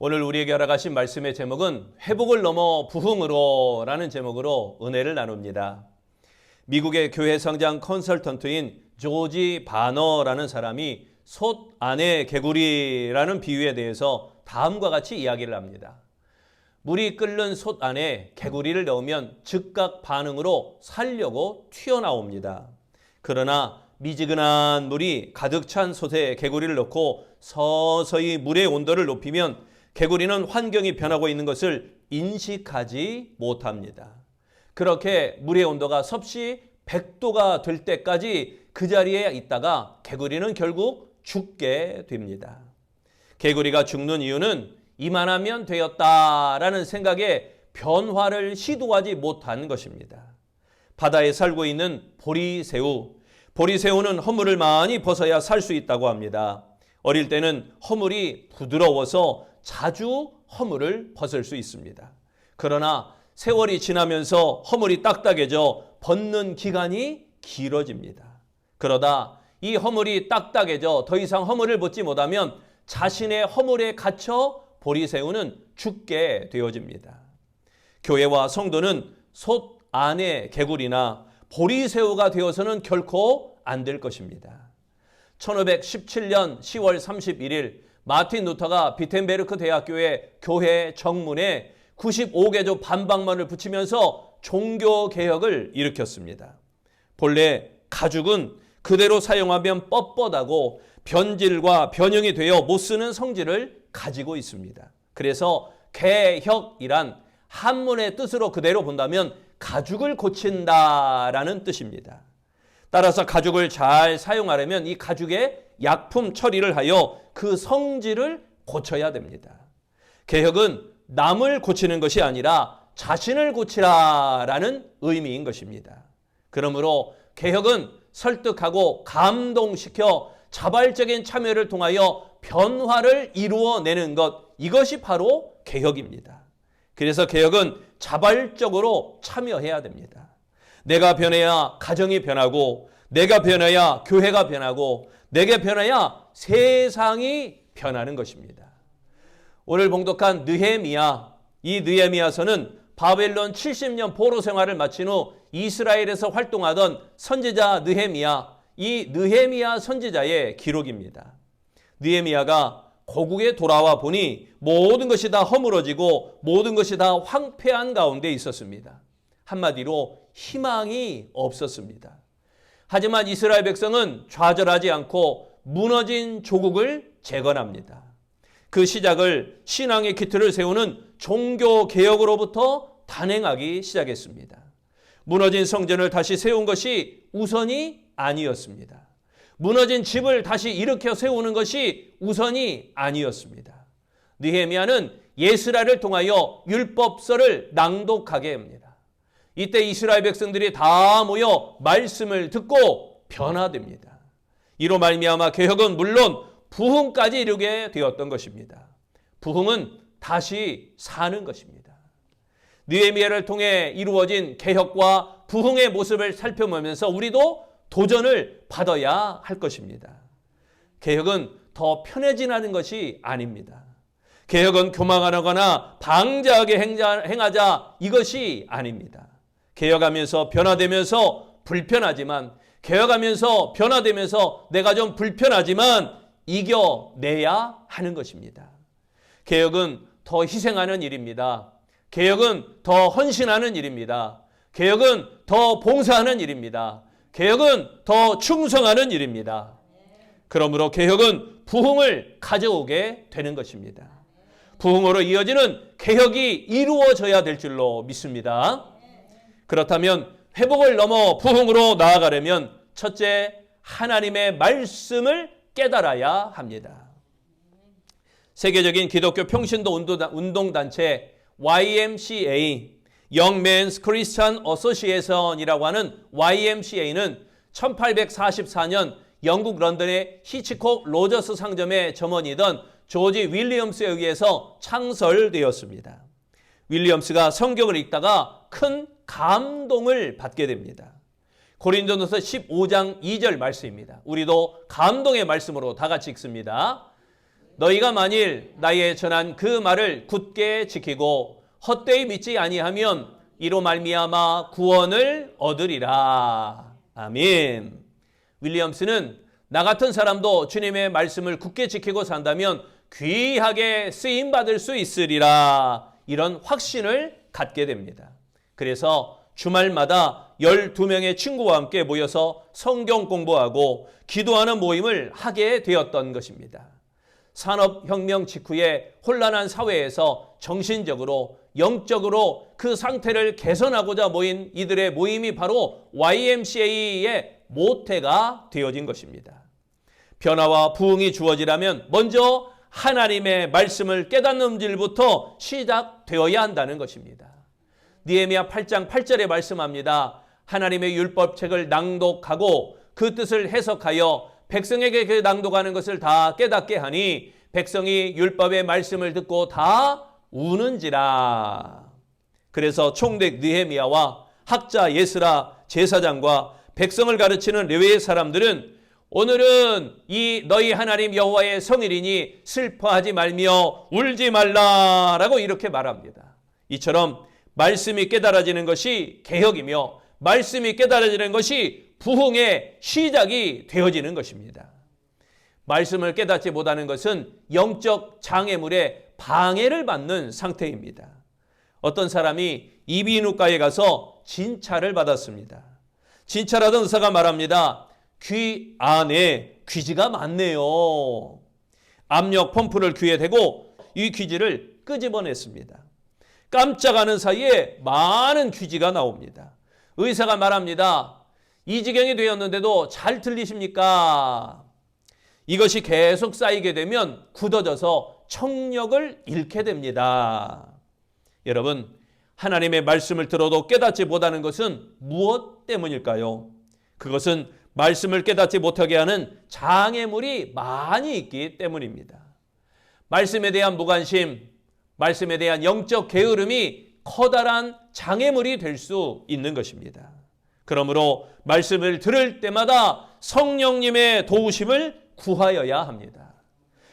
오늘 우리에게 허락하신 말씀의 제목은 회복을 넘어 부흥으로 라는 제목으로 은혜를 나눕니다. 미국의 교회 성장 컨설턴트인 조지 바너라는 사람이 솥 안의 개구리라는 비유에 대해서 다음과 같이 이야기를 합니다. 물이 끓는 솥 안에 개구리를 넣으면 즉각 반응으로 살려고 튀어나옵니다. 그러나 미지근한 물이 가득 찬 솥에 개구리를 넣고 서서히 물의 온도를 높이면 개구리는 환경이 변하고 있는 것을 인식하지 못합니다. 그렇게 물의 온도가 섭씨 100도가 될 때까지 그 자리에 있다가 개구리는 결국 죽게 됩니다. 개구리가 죽는 이유는 이만하면 되었다라는 생각에 변화를 시도하지 못한 것입니다. 바다에 살고 있는 보리새우. 보리새우는 허물을 많이 벗어야 살 수 있다고 합니다. 어릴 때는 허물이 부드러워서 자주 허물을 벗을 수 있습니다. 그러나 세월이 지나면서 허물이 딱딱해져 벗는 기간이 길어집니다. 그러다 이 허물이 딱딱해져 더 이상 허물을 벗지 못하면 자신의 허물에 갇혀 보리새우는 죽게 되어집니다. 교회와 성도는 솥 안의 개구리나 보리새우가 되어서는 결코 안 될 것입니다. 1517년 10월 31일 마틴 루터가 비텐베르크 대학교의 교회 정문에 95개조 반박문을 붙이면서 종교개혁을 일으켰습니다. 본래 가죽은 그대로 사용하면 뻣뻣하고 변질과 변형이 되어 못 쓰는 성질을 가지고 있습니다. 그래서 개혁이란 한문의 뜻으로 그대로 본다면 가죽을 고친다라는 뜻입니다. 따라서 가죽을 잘 사용하려면 이 가죽에 약품 처리를 하여 그 성질을 고쳐야 됩니다. 개혁은 남을 고치는 것이 아니라 자신을 고치라라는 의미인 것입니다. 그러므로 개혁은 설득하고 감동시켜 자발적인 참여를 통하여 변화를 이루어내는 것, 이것이 바로 개혁입니다. 그래서 개혁은 자발적으로 참여해야 됩니다. 내가 변해야 가정이 변하고, 내가 변해야 교회가 변하고, 내가 변해야 세상이 변하는 것입니다. 오늘 봉독한 느헤미야, 이 느헤미야서는 바벨론 70년 포로 생활을 마친 후 이스라엘에서 활동하던 선지자 느헤미야, 이 느헤미야 선지자의 기록입니다. 느헤미야가 고국에 돌아와 보니 모든 것이 다 허물어지고 모든 것이 다 황폐한 가운데 있었습니다. 한마디로 희망이 없었습니다. 하지만 이스라엘 백성은 좌절하지 않고 무너진 조국을 재건합니다. 그 시작을 신앙의 기틀을 세우는 종교개혁으로부터 단행하기 시작했습니다. 무너진 성전을 다시 세운 것이 우선이 아니었습니다. 무너진 집을 다시 일으켜 세우는 것이 우선이 아니었습니다. 느헤미야는 예스라를 통하여 율법서를 낭독하게 합니다. 이때 이스라엘 백성들이 다 모여 말씀을 듣고 변화됩니다. 이로 말미암아 개혁은 물론 부흥까지 이루게 되었던 것입니다. 부흥은 다시 사는 것입니다. 느헤미야를 통해 이루어진 개혁과 부흥의 모습을 살펴보면서 우리도 도전을 받아야 할 것입니다. 개혁은 더 편해지는 것이 아닙니다. 개혁은 교만하거나 방자하게 행하자, 이것이 아닙니다. 개혁하면서 변화되면서 불편하지만, 개혁하면서 변화되면서 내가 좀 불편하지만 이겨내야 하는 것입니다. 개혁은 더 희생하는 일입니다. 개혁은 더 헌신하는 일입니다. 개혁은 더 봉사하는 일입니다. 개혁은 더 충성하는 일입니다. 그러므로 개혁은 부흥을 가져오게 되는 것입니다. 부흥으로 이어지는 개혁이 이루어져야 될 줄로 믿습니다. 그렇다면 회복을 넘어 부흥으로 나아가려면 첫째, 하나님의 말씀을 깨달아야 합니다. 세계적인 기독교 평신도 운동단체 YMCA, Young Men's Christian Association이라고 하는 YMCA는 1844년 영국 런던의 히치콕 로저스 상점의 점원이던 조지 윌리엄스에 의해서 창설되었습니다. 윌리엄스가 성경을 읽다가 큰 감동을 받게 됩니다. 고린도전서 15장 2절 말씀입니다. 우리도 감동의 말씀으로 다 같이 읽습니다. 너희가 만일 나의 전한 그 말을 굳게 지키고 헛되이 믿지 아니하면 이로 말미암아 구원을 얻으리라. 아멘. 윌리엄스는 나 같은 사람도 주님의 말씀을 굳게 지키고 산다면 귀하게 쓰임받을 수 있으리라. 이런 확신을 갖게 됩니다. 그래서 주말마다 12명의 친구와 함께 모여서 성경 공부하고 기도하는 모임을 하게 되었던 것입니다. 산업혁명 직후에 혼란한 사회에서 정신적으로 영적으로 그 상태를 개선하고자 모인 이들의 모임이 바로 YMCA의 모태가 되어진 것입니다. 변화와 부흥이 주어지려면 먼저 하나님의 말씀을 깨닫는 일부터 시작되어야 한다는 것입니다. 느헤미야 8장 8절에 말씀합니다. 하나님의 율법책을 낭독하고 그 뜻을 해석하여 백성에게 그 낭독하는 것을 다 깨닫게 하니 백성이 율법의 말씀을 듣고 다 우는지라. 그래서 총독 느헤미야와 학자 예스라 제사장과 백성을 가르치는 레위의 사람들은 오늘은 이 너희 하나님 여호와의 성일이니 슬퍼하지 말며 울지 말라라고 이렇게 말합니다. 이처럼 말씀이 깨달아지는 것이 개혁이며 말씀이 깨달아지는 것이 부흥의 시작이 되어지는 것입니다. 말씀을 깨닫지 못하는 것은 영적 장애물에 방해를 받는 상태입니다. 어떤 사람이 이비인후과에 가서 진찰을 받았습니다. 진찰하던 의사가 말합니다. 귀 안에 귀지가 많네요. 압력 펌프를 귀에 대고 이 귀지를 끄집어냈습니다. 깜짝하는 사이에 많은 귀지가 나옵니다. 의사가 말합니다. 이 지경이 되었는데도 잘 들리십니까? 이것이 계속 쌓이게 되면 굳어져서 청력을 잃게 됩니다. 여러분, 하나님의 말씀을 들어도 깨닫지 못하는 것은 무엇 때문일까요? 그것은 말씀을 깨닫지 못하게 하는 장애물이 많이 있기 때문입니다. 말씀에 대한 무관심, 말씀에 대한 영적 게으름이 커다란 장애물이 될 수 있는 것입니다. 그러므로 말씀을 들을 때마다 성령님의 도우심을 구하여야 합니다.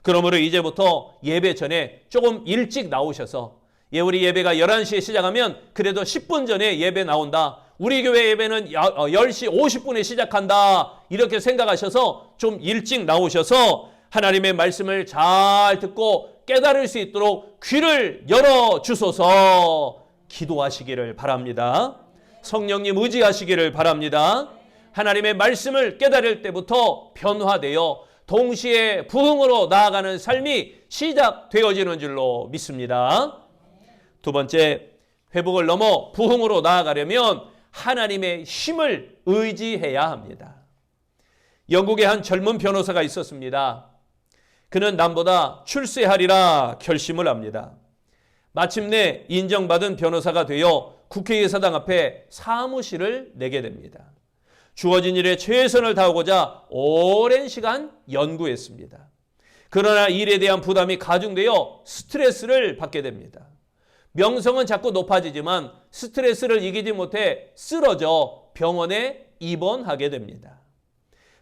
그러므로 이제부터 예배 전에 조금 일찍 나오셔서 우리 예배가 11시에 시작하면 그래도 10분 전에 예배 나온다. 우리 교회 예배는 10시 50분에 시작한다. 이렇게 생각하셔서 좀 일찍 나오셔서 하나님의 말씀을 잘 듣고 깨달을 수 있도록 귀를 열어주소서. 기도하시기를 바랍니다. 성령님 의지하시기를 바랍니다. 하나님의 말씀을 깨달을 때부터 변화되어 동시에 부흥으로 나아가는 삶이 시작되어지는 줄로 믿습니다. 두 번째, 회복을 넘어 부흥으로 나아가려면 하나님의 힘을 의지해야 합니다. 영국의 한 젊은 변호사가 있었습니다. 그는 남보다 출세하리라 결심을 합니다. 마침내 인정받은 변호사가 되어 국회의사당 앞에 사무실을 내게 됩니다. 주어진 일에 최선을 다하고자 오랜 시간 연구했습니다. 그러나 일에 대한 부담이 가중되어 스트레스를 받게 됩니다. 명성은 자꾸 높아지지만 스트레스를 이기지 못해 쓰러져 병원에 입원하게 됩니다.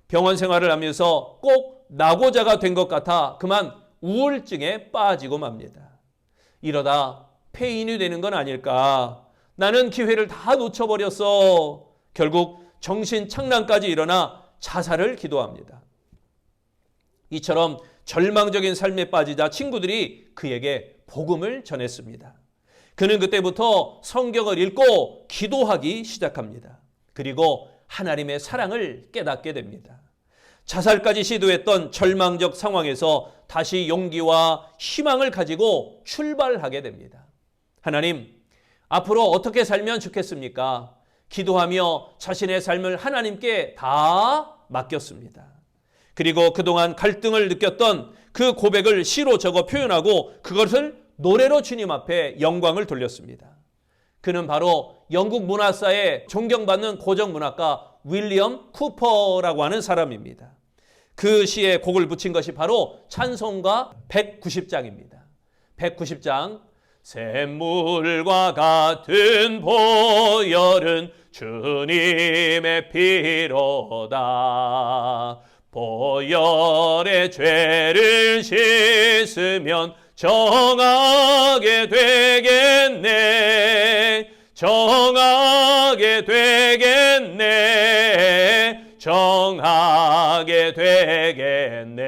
병원 생활을 하면서 꼭 낙오자가 된 것 같아 그만 우울증에 빠지고 맙니다. 이러다 폐인이 되는 건 아닐까? 나는 기회를 다 놓쳐버렸어. 결국 정신착란까지 일어나 자살을 기도합니다. 이처럼 절망적인 삶에 빠지자 친구들이 그에게 복음을 전했습니다. 그는 그때부터 성경을 읽고 기도하기 시작합니다. 그리고 하나님의 사랑을 깨닫게 됩니다. 자살까지 시도했던 절망적 상황에서 다시 용기와 희망을 가지고 출발하게 됩니다. 하나님, 앞으로 어떻게 살면 좋겠습니까? 기도하며 자신의 삶을 하나님께 다 맡겼습니다. 그리고 그동안 갈등을 느꼈던 그 고백을 시로 적어 표현하고 그것을 노래로 주님 앞에 영광을 돌렸습니다. 그는 바로 영국 문화사에 존경받는 고전문학가 윌리엄 쿠퍼라고 하는 사람입니다. 그 시에 곡을 붙인 것이 바로 찬송가 190장입니다. 190장. 샘물과 같은 보혈은 주님의 피로다. 보혈의 죄를 씻으면 정하게 되겠네. 정하게 되겠네. 정하게 되겠네.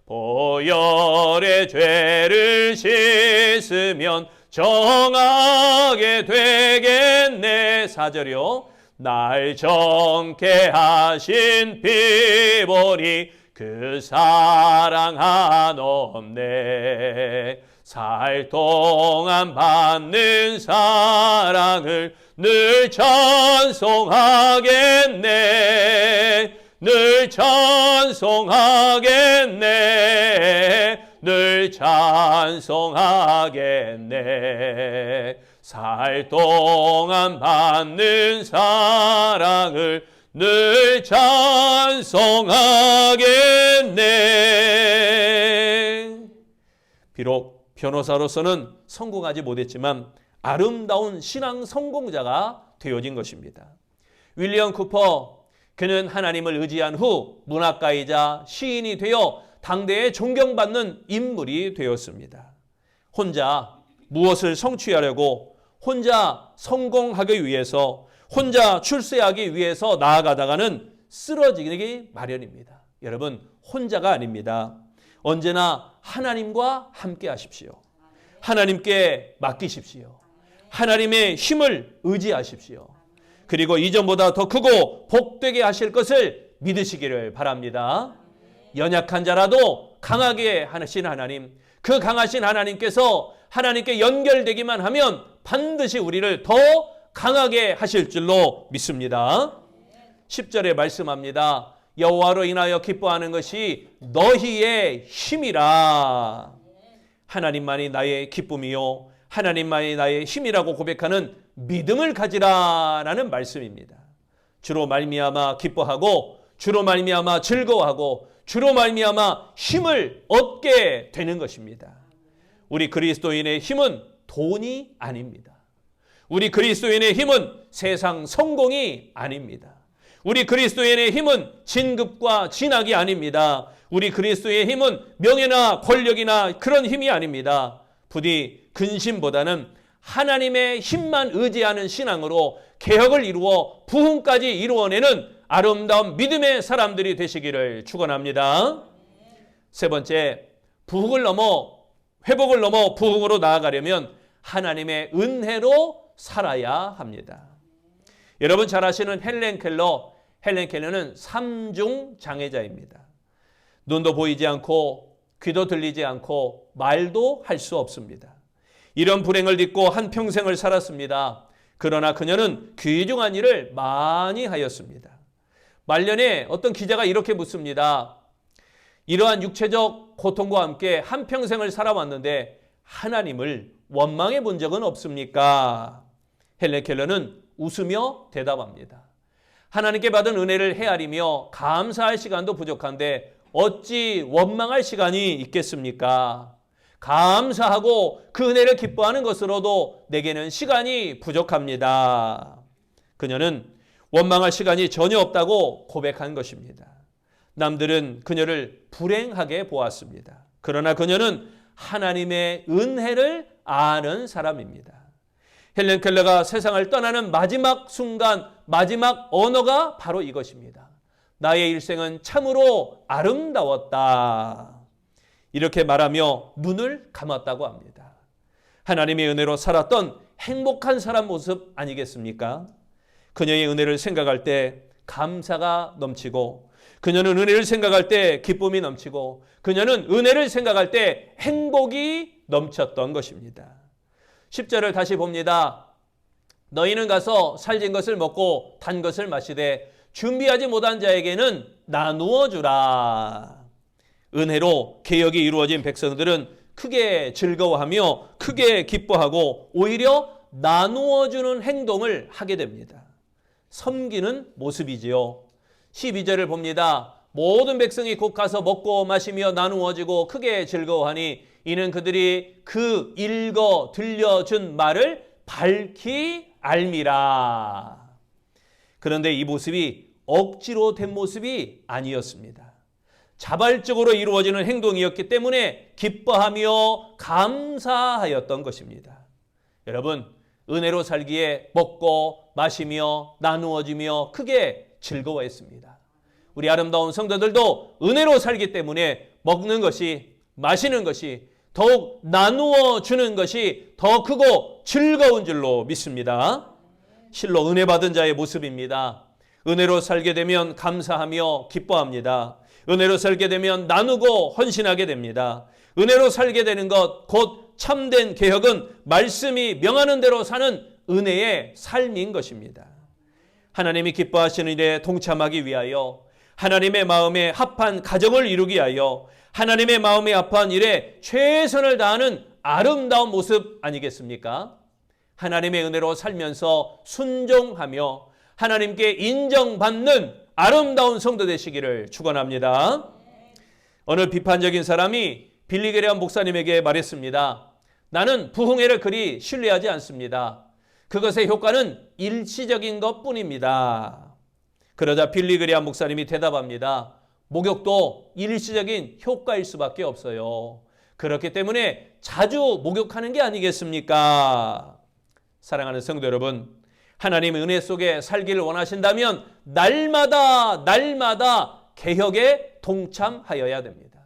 보혈의 죄를 씻으면 정하게 되겠네. 4절이요. 날 정케 하신 피보리 그 사랑 한없네. 살 동안 받는 사랑을 늘 찬송하겠네. 늘 찬송하겠네. 늘 찬송하겠네. 살 동안 받는 사랑을 늘 찬송하겠네. 비록 변호사로서는 성공하지 못했지만 아름다운 신앙 성공자가 되어진 것입니다. 윌리엄 쿠퍼, 그는 하나님을 의지한 후 문학가이자 시인이 되어 당대에 존경받는 인물이 되었습니다. 혼자 무엇을 성취하려고, 혼자 성공하기 위해서, 혼자 출세하기 위해서 나아가다가는 쓰러지기 마련입니다. 여러분, 혼자가 아닙니다. 언제나 하나님과 함께 하십시오. 하나님께 맡기십시오. 하나님의 힘을 의지하십시오. 그리고 이전보다 더 크고 복되게 하실 것을 믿으시기를 바랍니다. 연약한 자라도 강하게 하신 하나님, 그 강하신 하나님께서 하나님께 연결되기만 하면 반드시 우리를 더 강하게 하실 줄로 믿습니다. 10절에 말씀합니다. 여호와로 인하여 기뻐하는 것이 너희의 힘이라. 하나님만이 나의 기쁨이요 하나님만이 나의 힘이라고 고백하는 믿음을 가지라라는 말씀입니다. 주로 말미암아 기뻐하고, 주로 말미암아 즐거워하고, 주로 말미암아 힘을 얻게 되는 것입니다. 우리 그리스도인의 힘은 돈이 아닙니다. 우리 그리스도인의 힘은 세상 성공이 아닙니다. 우리 그리스도인의 힘은 진급과 진학이 아닙니다. 우리 그리스도의 힘은 명예나 권력이나 그런 힘이 아닙니다. 부디 근심보다는 하나님의 힘만 의지하는 신앙으로 개혁을 이루어 부흥까지 이루어내는 아름다운 믿음의 사람들이 되시기를 축원합니다. 세 번째, 부흥을 넘어 회복을 넘어 부흥으로 나아가려면 하나님의 은혜로 살아야 합니다. 여러분 잘 아시는 헬렌 켈러는 3중 장애자입니다. 눈도 보이지 않고 귀도 들리지 않고 말도 할 수 없습니다. 이런 불행을 딛고 한평생을 살았습니다. 그러나 그녀는 귀중한 일을 많이 하였습니다. 말년에 어떤 기자가 이렇게 묻습니다. 이러한 육체적 고통과 함께 한평생을 살아왔는데 하나님을 원망해 본 적은 없습니까? 헬렌 켈러는 웃으며 대답합니다. 하나님께 받은 은혜를 헤아리며 감사할 시간도 부족한데 어찌 원망할 시간이 있겠습니까? 감사하고 그 은혜를 기뻐하는 것으로도 내게는 시간이 부족합니다. 그녀는 원망할 시간이 전혀 없다고 고백한 것입니다. 남들은 그녀를 불행하게 보았습니다. 그러나 그녀는 하나님의 은혜를 아는 사람입니다. 헬렌 켈러가 세상을 떠나는 마지막 순간, 마지막 언어가 바로 이것입니다. 나의 일생은 참으로 아름다웠다. 이렇게 말하며 눈을 감았다고 합니다. 하나님의 은혜로 살았던 행복한 사람 모습 아니겠습니까? 그녀의 은혜를 생각할 때 감사가 넘치고, 그녀는 은혜를 생각할 때 기쁨이 넘치고, 그녀는 은혜를 생각할 때 행복이 넘쳤던 것입니다. 10절을 다시 봅니다. 너희는 가서 살진 것을 먹고 단 것을 마시되 준비하지 못한 자에게는 나누어 주라. 은혜로 개혁이 이루어진 백성들은 크게 즐거워하며 크게 기뻐하고 오히려 나누어 주는 행동을 하게 됩니다. 섬기는 모습이지요. 12절을 봅니다. 모든 백성이 곧 가서 먹고 마시며 나누어지고 크게 즐거워하니 이는 그들이 그 읽어 들려준 말을 밝히 알미라. 그런데 이 모습이 억지로 된 모습이 아니었습니다. 자발적으로 이루어지는 행동이었기 때문에 기뻐하며 감사하였던 것입니다. 여러분, 은혜로 살기에 먹고 마시며 나누어지며 크게 즐거워했습니다. 우리 아름다운 성도들도 은혜로 살기 때문에 먹는 것이, 마시는 것이, 더욱 나누어 주는 것이 더 크고 즐거운 줄로 믿습니다. 실로 은혜 받은 자의 모습입니다. 은혜로 살게 되면 감사하며 기뻐합니다. 은혜로 살게 되면 나누고 헌신하게 됩니다. 은혜로 살게 되는 것, 곧 참된 개혁은 말씀이 명하는 대로 사는 은혜의 삶인 것입니다. 하나님이 기뻐하시는 일에 동참하기 위하여, 하나님의 마음에 합한 가정을 이루기 위하여, 하나님의 마음에 합한 일에 최선을 다하는 아름다운 모습 아니겠습니까? 하나님의 은혜로 살면서 순종하며 하나님께 인정받는 아름다운 성도 되시기를 축원합니다. 어느 비판적인 사람이 빌리 그레엄 목사님에게 말했습니다. 나는 부흥회를 그리 신뢰하지 않습니다. 그것의 효과는 일시적인 것뿐입니다. 그러자 빌리 그레엄 목사님이 대답합니다. 목욕도 일시적인 효과일 수밖에 없어요. 그렇기 때문에 자주 목욕하는 게 아니겠습니까? 사랑하는 성도 여러분, 하나님의 은혜 속에 살기를 원하신다면 날마다 개혁에 동참하여야 됩니다.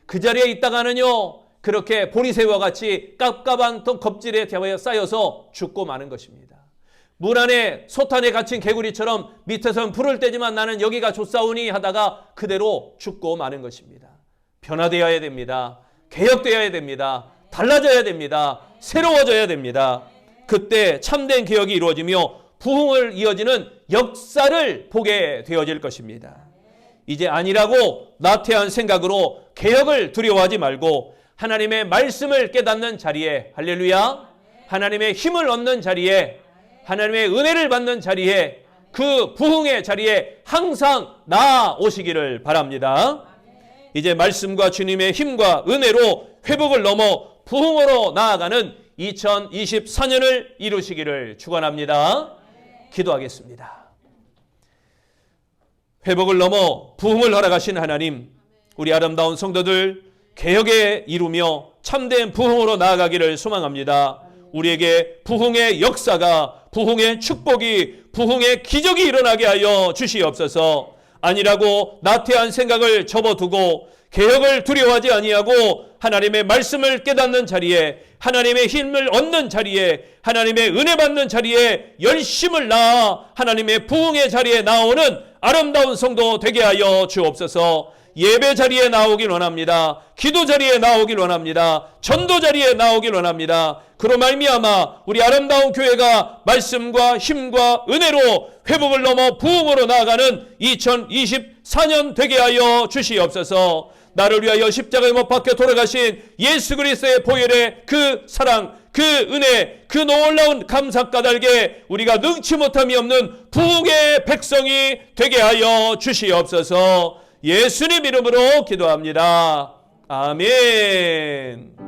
그 자리에 있다가는요, 그렇게 보리새우와 같이 깝깝한 겁질에 쌓여서 죽고 마는 것입니다. 물 안에 솥안에 갇힌 개구리처럼 밑에서는 불을 떼지만 나는 여기가 좋사오니 하다가 그대로 죽고 마는 것입니다. 변화되어야 됩니다. 개혁되어야 됩니다. 달라져야 됩니다. 새로워져야 됩니다. 그때 참된 개혁이 이루어지며 부흥을 이어지는 역사를 보게 되어질 것입니다. 이제 아니라고 나태한 생각으로 개혁을 두려워하지 말고 하나님의 말씀을 깨닫는 자리에, 할렐루야, 하나님의 힘을 얻는 자리에, 하나님의 은혜를 받는 자리에, 그 부흥의 자리에 항상 나아오시기를 바랍니다. 이제 말씀과 주님의 힘과 은혜로 회복을 넘어 부흥으로 나아가는 2024년을 이루시기를 축원합니다. 기도하겠습니다. 회복을 넘어 부흥을 허락하신 하나님, 우리 아름다운 성도들 개혁에 이루며 참된 부흥으로 나아가기를 소망합니다. 우리에게 부흥의 역사가, 부흥의 축복이, 부흥의 기적이 일어나게 하여 주시옵소서. 아니라고 나태한 생각을 접어두고 개혁을 두려워하지 아니하고 하나님의 말씀을 깨닫는 자리에, 하나님의 힘을 얻는 자리에, 하나님의 은혜 받는 자리에 열심을 다하 하나님의 부흥의 자리에 나오는 아름다운 성도 되게 하여 주옵소서. 예배 자리에 나오길 원합니다. 기도 자리에 나오길 원합니다. 전도 자리에 나오길 원합니다. 그로 말미암아 우리 아름다운 교회가 말씀과 힘과 은혜로 회복을 넘어 부흥으로 나아가는 2024년 되게 하여 주시옵소서. 나를 위하여 십자가에 못 박혀 돌아가신 예수 그리스도의 보혈의 그 사랑, 그 은혜, 그 놀라운 감사 까닭에 우리가 능치 못함이 없는 부흥의 백성이 되게 하여 주시옵소서. 예수님 이름으로 기도합니다. 아멘.